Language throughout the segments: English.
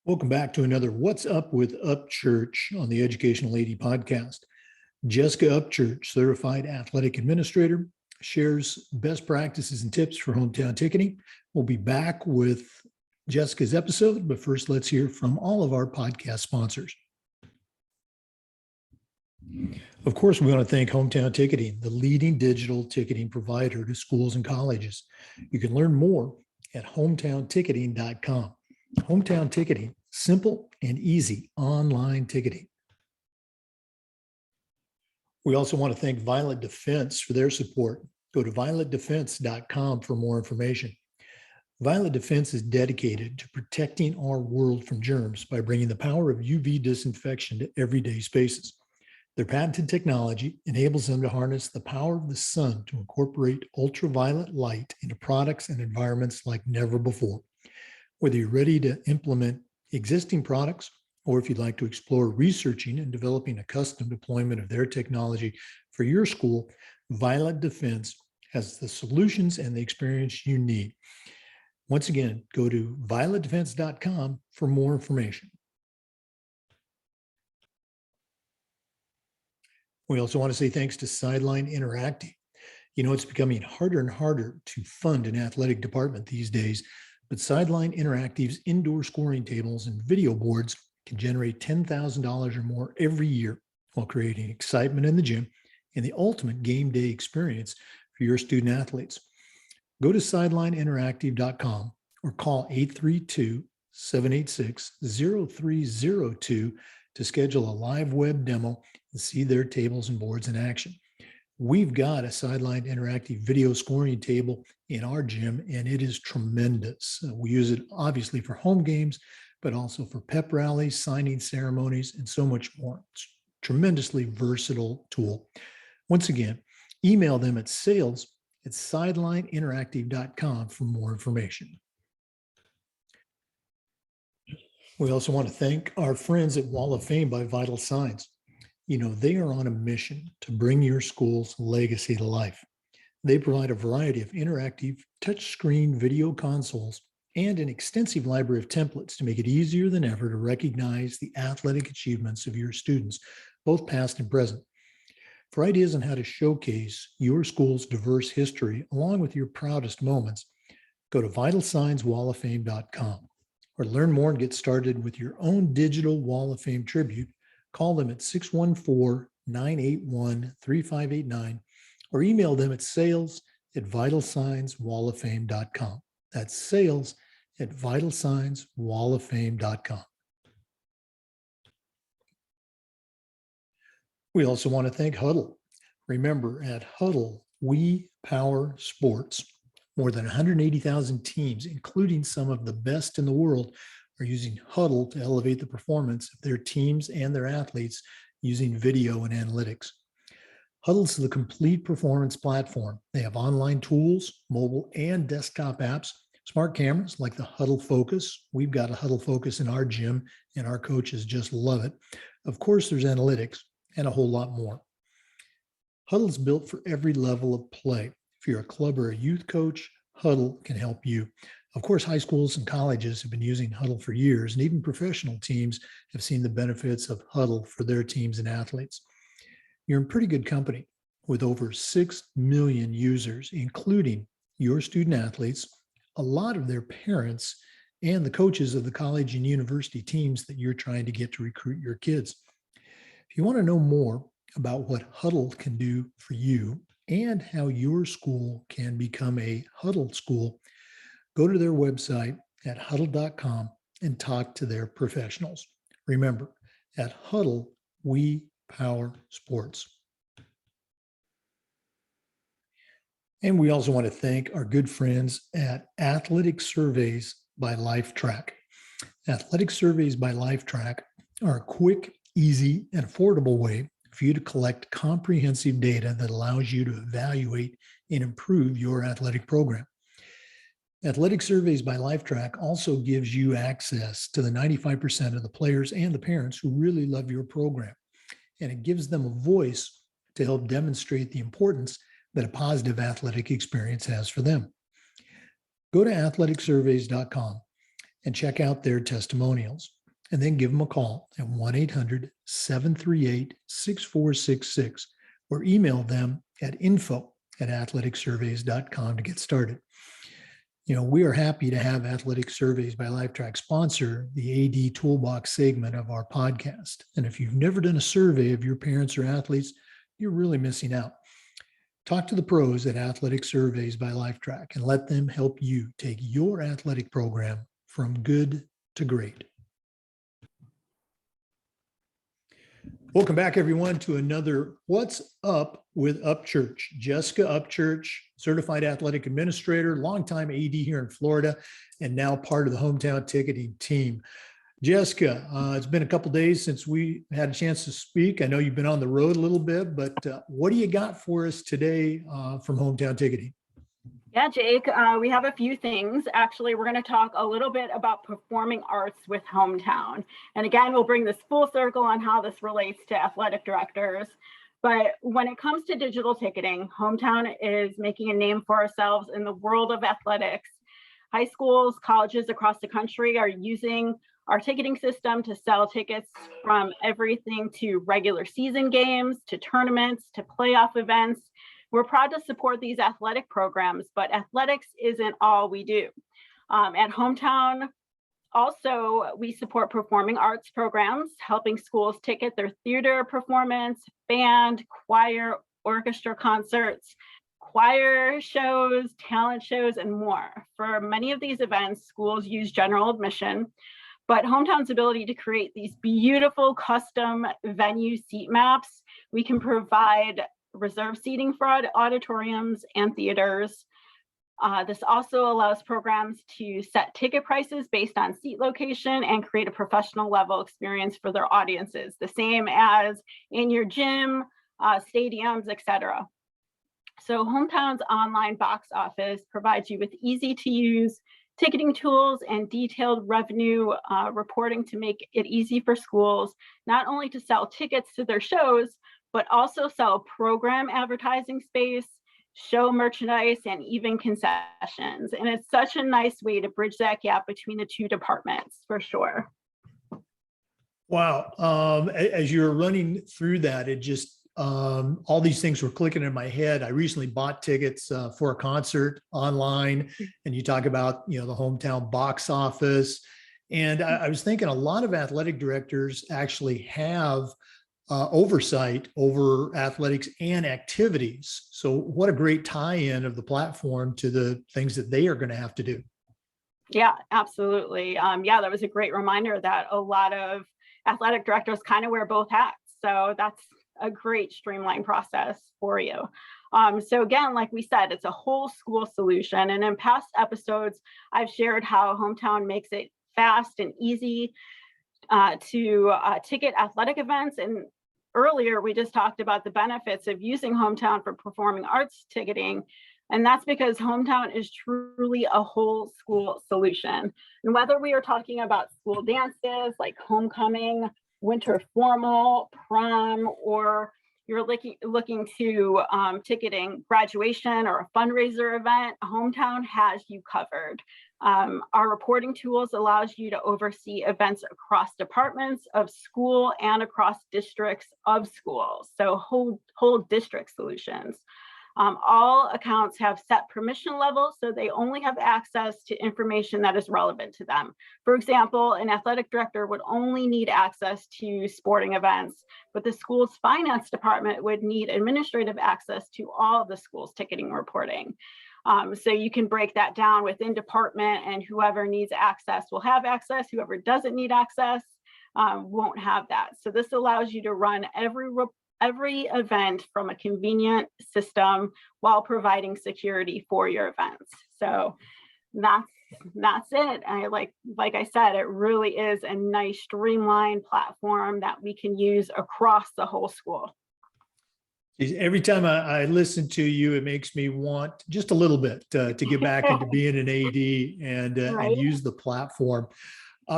Welcome back to another What's Up with Upchurch on the Educational AD podcast. Jessica Upchurch, certified athletic administrator, shares best practices and tips for hometown ticketing. We'll be back with Jessica's episode, but first let's hear from all of our podcast sponsors. Of course, we want to thank Hometown Ticketing, the leading digital ticketing provider to schools and colleges. You can learn more at hometownticketing.com. Hometown Ticketing, simple and easy online ticketing. We also want to thank Violet Defense for their support. Go to violetdefense.com for more information. Violet Defense is dedicated to protecting our world from germs by bringing the power of UV disinfection to everyday spaces. Their patented technology enables them to harness the power of the sun to incorporate ultraviolet light into products and environments like never before. Whether you're ready to implement existing products or if you'd like to explore researching and developing a custom deployment of their technology for your school, Violet Defense has the solutions and the experience you need. Once again, go to violetdefense.com for more information. We also want to say thanks to Sideline Interactive. You know, it's becoming harder and harder to fund an athletic department these days, but Sideline Interactive's indoor scoring tables and video boards can generate $10,000 or more every year while creating excitement in the gym and the ultimate game day experience for your student athletes. Go to sidelineinteractive.com or call 832-786-0302 to schedule a live web demo and see their tables and boards in action. We've got a Sideline Interactive video scoring table in our gym, and it is tremendous. We use it obviously for home games, but also for pep rallies, signing ceremonies, and so much more. It's a tremendously versatile tool. Once again, email them at sales@sidelineinteractive.com for more information. We also want to thank our friends at Wall of Fame by Vital Signs. You know, they are on a mission to bring your school's legacy to life. They provide a variety of interactive touchscreen video consoles and an extensive library of templates to make it easier than ever to recognize the athletic achievements of your students, both past and present. For ideas on how to showcase your school's diverse history along with your proudest moments, go to vitalsignswalloffame.com or learn more and get started with your own digital Wall of Fame tribute. Call them at 614-981-3589 or email them at sales@vitalsignswalloffame.com. That's sales@vitalsignswalloffame.com. We also want to thank Huddle. Remember, at Huddle, we power sports. More than 180,000 teams, including some of the best in the world, are using Huddle to elevate the performance of their teams and their athletes using video and analytics. Huddle's the complete performance platform. They have online tools, mobile and desktop apps, smart cameras like the Huddle Focus. We've got a Huddle Focus in our gym, and our coaches just love it. Of course, there's analytics and a whole lot more. Huddle's built for every level of play. If you're a club or a youth coach, Huddle can help you. Of course, high schools and colleges have been using Huddle for years, and even professional teams have seen the benefits of Huddle for their teams and athletes. You're in pretty good company with over 6 million users, including your student athletes, a lot of their parents, and the coaches of the college and university teams that you're trying to get to recruit your kids. If you want to know more about what Huddle can do for you and how your school can become a Huddle school, go to their website at huddle.com and talk to their professionals. Remember, at Huddle, we power sports. And we also want to thank our good friends at Athletic Surveys by LifeTrack. Athletic Surveys by LifeTrack are a quick, easy, and affordable way for you to collect comprehensive data that allows you to evaluate and improve your athletic program. Athletic Surveys by LifeTrack also gives you access to the 95% of the players and the parents who really love your program. And it gives them a voice to help demonstrate the importance that a positive athletic experience has for them. Go to athleticsurveys.com and check out their testimonials. And then give them a call at 1-800-738-6466 or email them at info@athleticsurveys.com to get started. We are happy to have Athletic Surveys by Lifetrack sponsor the AD Toolbox segment of our podcast. And if you've never done a survey of your parents or athletes, you're really missing out. Talk to the pros at Athletic Surveys by Lifetrack and let them help you take your athletic program from good to great. Welcome back, everyone, to another What's Up with Upchurch. Jessica Upchurch, certified athletic administrator, longtime AD here in Florida, and now part of the hometown ticketing team. Jessica, it's been a couple of days since we had a chance to speak. I know you've been on the road a little bit, but what do you got for us today from hometown ticketing? Yeah, Jake, we have a few things. Actually, we're going to talk a little bit about performing arts with hometown. And again, we'll bring this full circle on how this relates to athletic directors. But when it comes to digital ticketing, hometown is making a name for ourselves in the world of athletics. High schools, colleges across the country are using our ticketing system to sell tickets from everything to regular season games, to tournaments, to playoff events. We're proud to support these athletic programs, but athletics isn't all we do. At Hometown, also, we support performing arts programs, helping schools ticket their theater performance, band, choir, orchestra concerts, choir shows, talent shows, and more. For many of these events, schools use general admission, but Hometown's ability to create these beautiful custom venue seat maps, we can provide reserve seating for auditoriums and theaters. This also allows programs to set ticket prices based on seat location and create a professional level experience for their audiences, the same as in your gym, stadiums, etc. So Hometown's online box office provides you with easy to use ticketing tools and detailed revenue reporting to make it easy for schools, not only to sell tickets to their shows, but also sell program advertising space, show merchandise, and even concessions. And it's such a nice way to bridge that gap between the two departments, for sure. Wow. As you're running through that, it just, all these things were clicking in my head. I recently bought tickets for a concert online, and you talk about, the Hometown box office. And I was thinking a lot of athletic directors actually have oversight over athletics and activities. So what a great tie-in of the platform to the things that they are going to have to do. Yeah, absolutely. Yeah, that was a great reminder that a lot of athletic directors kind of wear both hats. So that's a great streamlined process for you. So again, like we said, it's a whole school solution. And in past episodes, I've shared how Hometown makes it fast and easy to ticket athletic events. And earlier, we just talked about the benefits of using Hometown for performing arts ticketing. And that's because Hometown is truly a whole school solution. And whether we are talking about school dances like homecoming, winter formal, prom, or you're looking to ticketing graduation or a fundraiser event, Hometown has you covered. Our reporting tools allows you to oversee events across departments of school and across districts of schools, so whole district solutions. All accounts have set permission levels, so they only have access to information that is relevant to them. For example, an athletic director would only need access to sporting events, but the school's finance department would need administrative access to all of the school's ticketing reporting. So you can break that down within department, and whoever needs access will have access. Whoever doesn't need access won't have that. So this allows you to run every event from a convenient system while providing security for your events. So that's it. Like I said, it really is a nice streamlined platform that we can use across the whole school. Every time I listen to you, it makes me want just a little bit to get back into being an AD and use the platform.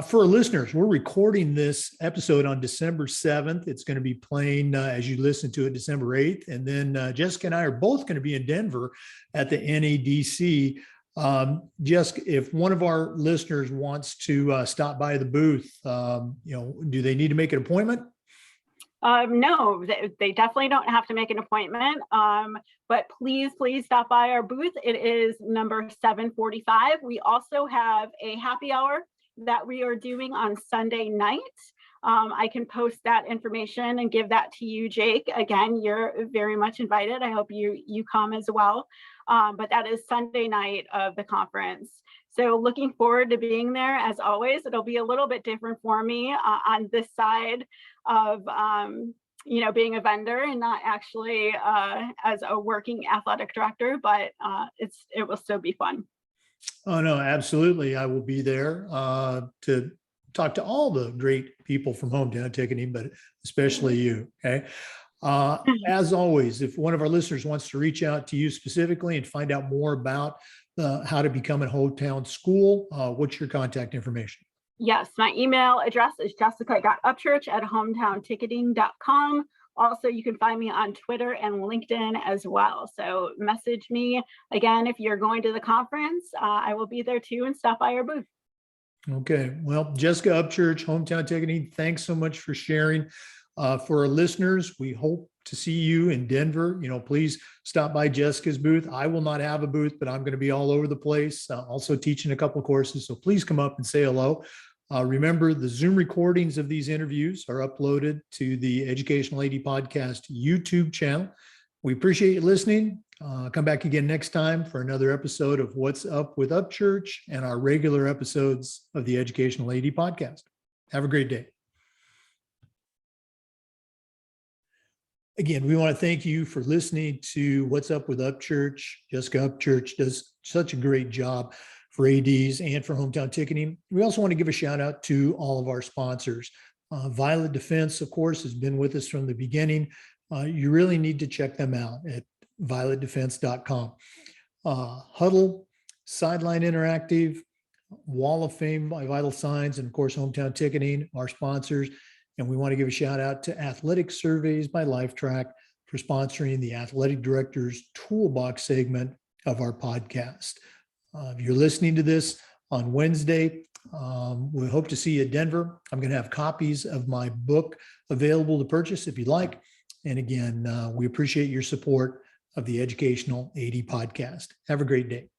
For our listeners, we're recording this episode on December 7th. It's going to be playing as you listen to it December 8th. And then Jessica and I are both going to be in Denver at the NADC Jessica, if one of our listeners wants to stop by the booth, do they need to make an appointment? No, they definitely don't have to make an appointment. But please stop by our booth. It is number 745. We also have a happy hour that we are doing on Sunday night. I can post that information and give that to you, Jake. Again, you're very much invited. I hope you come as well. But that is Sunday night of the conference. So looking forward to being there. As always, it'll be a little bit different for me on this side of being a vendor and not actually as a working athletic director, but it will still be fun. Oh, no, absolutely. I will be there to talk to all the great people from Hometown Ticketing, but especially you. Okay. As always, if one of our listeners wants to reach out to you specifically and find out more about how to become a hometown school, what's your contact information? Yes, my email address is jessica.upchurch@hometownticketing.com. Also, you can find me on Twitter and LinkedIn as well. So message me again if you're going to the conference. I will be there too, and stop by our booth. Okay. Well, Jessica Upchurch, Hometown Ticketing, thanks so much for sharing. For our listeners, we hope to see you in Denver. Please stop by Jessica's booth. I will not have a booth, but I'm going to be all over the place, also teaching a couple of courses. So please come up and say hello. Remember, the Zoom recordings of these interviews are uploaded to the Educational AD Podcast YouTube channel. We appreciate you listening. Come back again next time for another episode of What's Up with Upchurch and our regular episodes of the Educational AD Podcast. Have a great day. Again, we want to thank you for listening to What's Up with Upchurch. Jessica Upchurch does such a great job for ADs and for Hometown Ticketing. We also want to give a shout out to all of our sponsors. Violet Defense, of course, has been with us from the beginning. You really need to check them out at violetdefense.com. Huddle, Sideline Interactive, Wall of Fame by Vital Signs, and of course, Hometown Ticketing, our sponsors. And we want to give a shout out to Athletic Surveys by Lifetrack for sponsoring the Athletic Director's Toolbox segment of our podcast. If you're listening to this on Wednesday, we hope to see you at Denver. I'm going to have copies of my book available to purchase if you'd like. And again, we appreciate your support of the Educational AD Podcast. Have a great day.